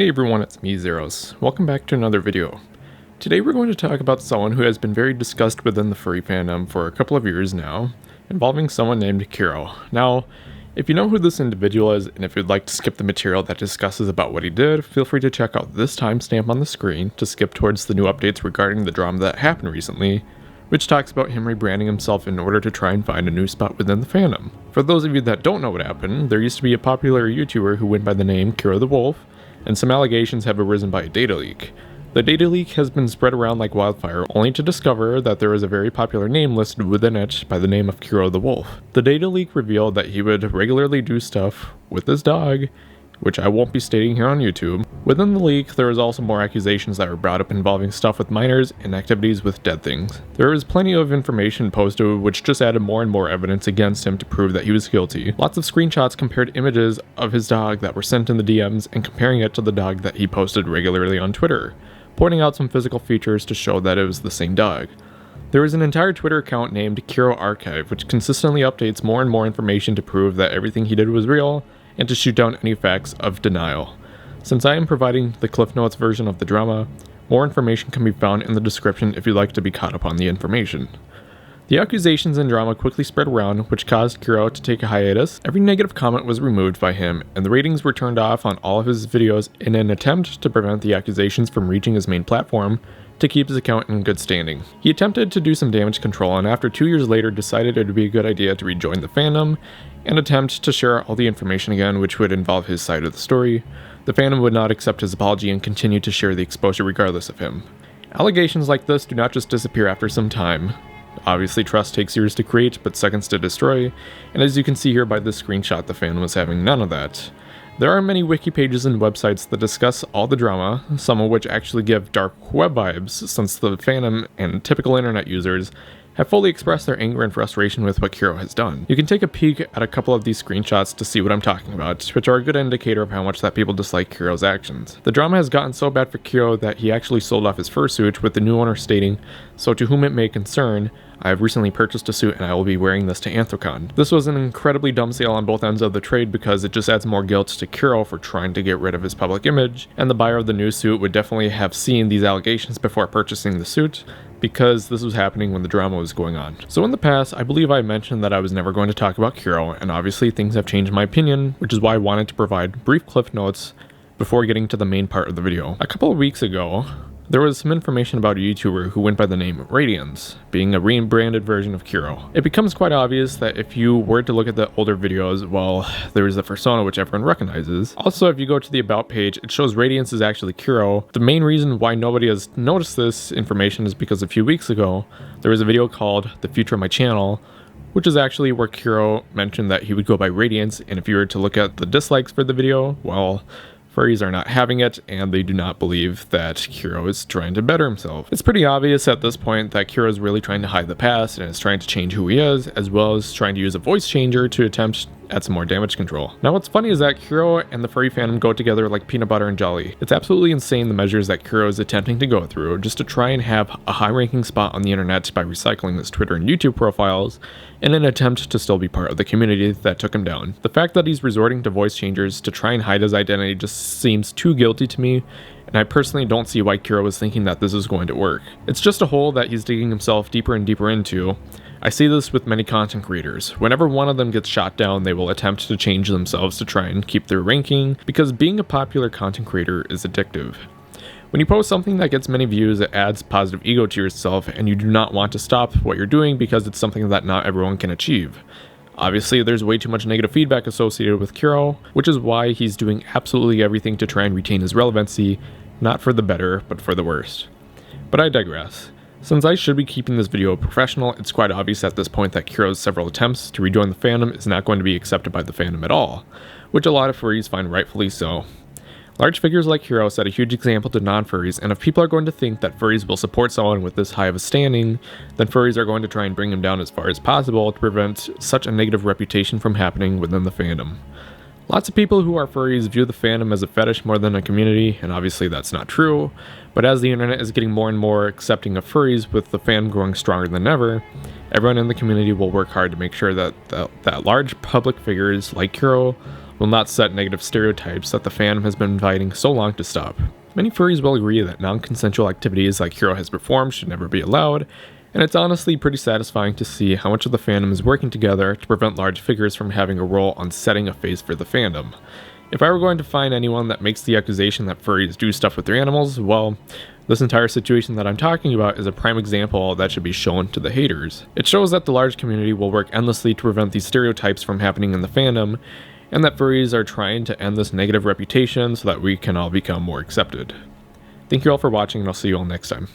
Hey everyone, it's me, Zaros. Welcome back to another video. Today we're going to talk about someone who has been very discussed within the furry fandom for a couple of years now, involving someone named Kero. Now, if you know who this individual is, and if you'd like to skip the material that discusses about what he did, feel free to check out this timestamp on the screen to skip towards the new updates regarding the drama that happened recently, which talks about him rebranding himself in order to try and find a new spot within the fandom. For those of you that don't know what happened, there used to be a popular YouTuber who went by the name Kero the Wolf, and some allegations have arisen by a data leak. The data leak has been spread around like wildfire, only to discover that there is a very popular name listed within it by the name of Kero the Wolf. The data leak revealed that he would regularly do stuff with his dog, which I won't be stating here on YouTube. Within the leak, there was also more accusations that were brought up involving stuff with minors and activities with dead things. There was plenty of information posted which just added more and more evidence against him to prove that he was guilty. Lots of screenshots compared images of his dog that were sent in the DMs and comparing it to the dog that he posted regularly on Twitter, pointing out some physical features to show that it was the same dog. There is an entire Twitter account named Kero Archive, which consistently updates more and more information to prove that everything he did was real, and to shoot down any facts of denial. Since I am providing the Cliff Notes version of the drama, more information can be found in the description if you'd like to be caught up on the information. The accusations and drama quickly spread around, which caused Kero to take a hiatus. Every negative comment was removed by him, and the ratings were turned off on all of his videos in an attempt to prevent the accusations from reaching his main platform to keep his account in good standing. He attempted to do some damage control, and after 2 years later decided it would be a good idea to rejoin the fandom and attempt to share all the information again, which would involve his side of the story. The fandom would not accept his apology and continue to share the exposure regardless of him. Allegations like this do not just disappear after some time. Obviously, trust takes years to create, but seconds to destroy, and as you can see here by this screenshot, the fandom was having none of that. There are many wiki pages and websites that discuss all the drama, some of which actually give dark web vibes, since the fandom and typical internet users have fully expressed their anger and frustration with what Kero has done. You can take a peek at a couple of these screenshots to see what I'm talking about, which are a good indicator of how much that people dislike Kero's actions. The drama has gotten so bad for Kero that he actually sold off his fursuit, with the new owner stating, "So to whom it may concern, I have recently purchased a suit and I will be wearing this to Anthrocon." This was an incredibly dumb sale on both ends of the trade because it just adds more guilt to Kero for trying to get rid of his public image, and the buyer of the new suit would definitely have seen these allegations before purchasing the suit, because this was happening when the drama was going on. So in the past, I believe I mentioned that I was never going to talk about Kero, and obviously things have changed my opinion, which is why I wanted to provide brief cliff notes before getting to the main part of the video. A couple of weeks ago, there was some information about a YouTuber who went by the name Radiance, being a rebranded version of Kero. It becomes quite obvious that if you were to look at the older videos, well, there is the persona which everyone recognizes. Also, if you go to the About page, it shows Radiance is actually Kero. The main reason why nobody has noticed this information is because a few weeks ago, there was a video called The Future of My Channel, which is actually where Kero mentioned that he would go by Radiance, and if you were to look at the dislikes for the video, well, furries are not having it, and they do not believe that Kero is trying to better himself. It's pretty obvious at this point that Kero is really trying to hide the past and is trying to change who he is, as well as trying to use a voice changer to attempt at some more damage control. Now what's funny is that Kero and the furry fandom go together like peanut butter and jelly. It's absolutely insane the measures that Kero is attempting to go through just to try and have a high-ranking spot on the internet by recycling his Twitter and YouTube profiles in an attempt to still be part of the community that took him down. The fact that he's resorting to voice changers to try and hide his identity just seems too guilty to me, and I personally don't see why Kero was thinking that this is going to work. It's just a hole that he's digging himself deeper and deeper into. I see this with many content creators. Whenever one of them gets shot down, they will attempt to change themselves to try and keep their ranking, because being a popular content creator is addictive. When you post something that gets many views, it adds positive ego to yourself, and you do not want to stop what you're doing because it's something that not everyone can achieve. Obviously, there's way too much negative feedback associated with Kero, which is why he's doing absolutely everything to try and retain his relevancy, not for the better, but for the worst. But I digress. Since I should be keeping this video professional, it's quite obvious at this point that Kero's several attempts to rejoin the fandom is not going to be accepted by the fandom at all, which a lot of furries find rightfully so. Large figures like Kero set a huge example to non-furries, and if people are going to think that furries will support someone with this high of a standing, then furries are going to try and bring him down as far as possible to prevent such a negative reputation from happening within the fandom. Lots of people who are furries view the fandom as a fetish more than a community, and obviously that's not true, but as the internet is getting more and more accepting of furries with the fandom growing stronger than ever, everyone in the community will work hard to make sure that large public figures like Kero will not set negative stereotypes that the fandom has been fighting so long to stop. Many furries will agree that non-consensual activities like Kero has performed should never be allowed, and it's honestly pretty satisfying to see how much of the fandom is working together to prevent large figures from having a role on setting a face for the fandom. If I were going to find anyone that makes the accusation that furries do stuff with their animals, well, this entire situation that I'm talking about is a prime example that should be shown to the haters. It shows that the large community will work endlessly to prevent these stereotypes from happening in the fandom, and that furries are trying to end this negative reputation so that we can all become more accepted. Thank you all for watching, and I'll see you all next time.